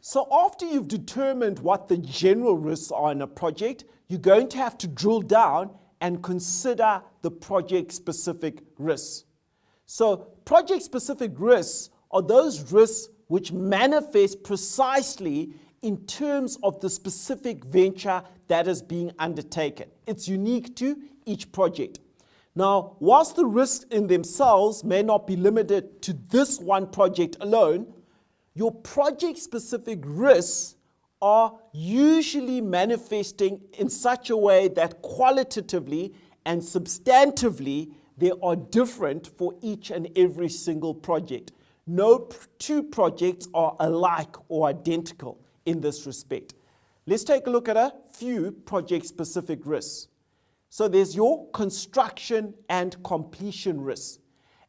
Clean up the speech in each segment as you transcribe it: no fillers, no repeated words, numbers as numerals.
So after you've determined what the general risks are in a project, you're going to have to drill down and consider the project-specific risks. So project-specific risks are those risks which manifest precisely in terms of the specific venture that is being undertaken. It's unique to each project. Now, whilst the risks in themselves may not be limited to this one project alone, your project-specific risks are usually manifesting in such a way that qualitatively and substantively they are different for each and every single project. No two projects are alike or identical in this respect. Let's take a look at a few project-specific risks. So there's your construction and completion risks.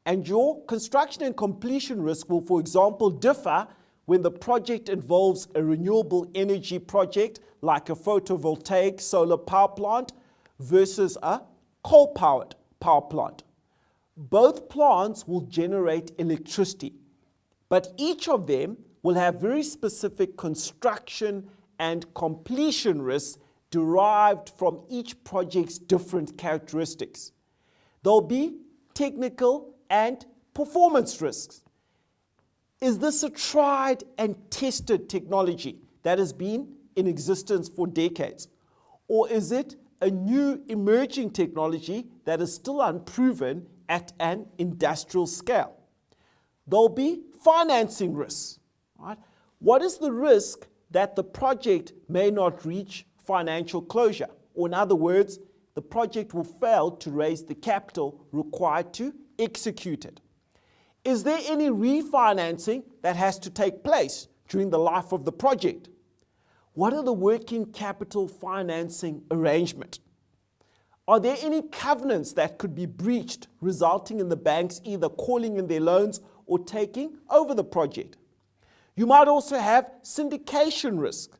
And your construction and completion risk will, for example, differ when the project involves a renewable energy project like a photovoltaic solar power plant versus a coal-powered power plant. Both plants will generate electricity, but each of them will have very specific construction and completion risks derived from each project's different characteristics. There'll be technical and performance risks. Is this a tried and tested technology that has been in existence for decades? Or is it a new emerging technology that is still unproven at an industrial scale? There'll be financing risks. Right? What is the risk that the project may not reach financial closure? Or in other words, the project will fail to raise the capital required to execute it. Is there any refinancing that has to take place during the life of the project? What are the working capital financing arrangements? Are there any covenants that could be breached, resulting in the banks either calling in their loans or taking over the project? You might also have syndication risk.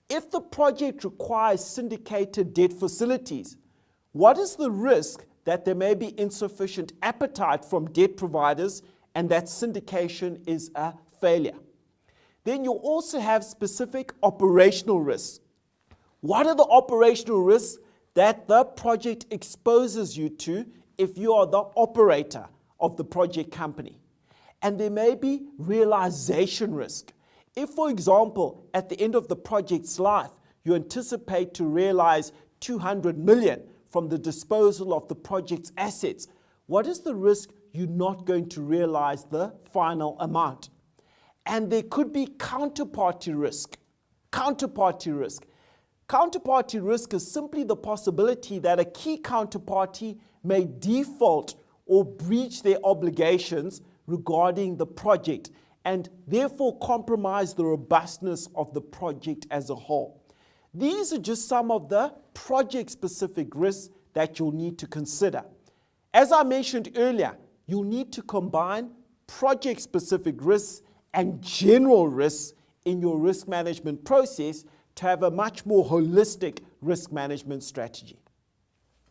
If the project requires syndicated debt facilities, what is the risk that there may be insufficient appetite from debt providers and that syndication is a failure? Then you'll also have specific operational risks. What are the operational risks that the project exposes you to if you are the operator of the project company? And there may be realization risk. If, for example, at the end of the project's life, you anticipate to realize 200 million from the disposal of the project's assets, what is the risk you're not going to realize the final amount? And there could be counterparty risk. Counterparty risk. Counterparty risk is simply the possibility that a key counterparty may default or breach their obligations regarding the project and therefore compromise the robustness of the project as a whole. These are just some of the project-specific risks that you'll need to consider. As I mentioned earlier, you'll need to combine project-specific risks and general risks in your risk management process to have a much more holistic risk management strategy.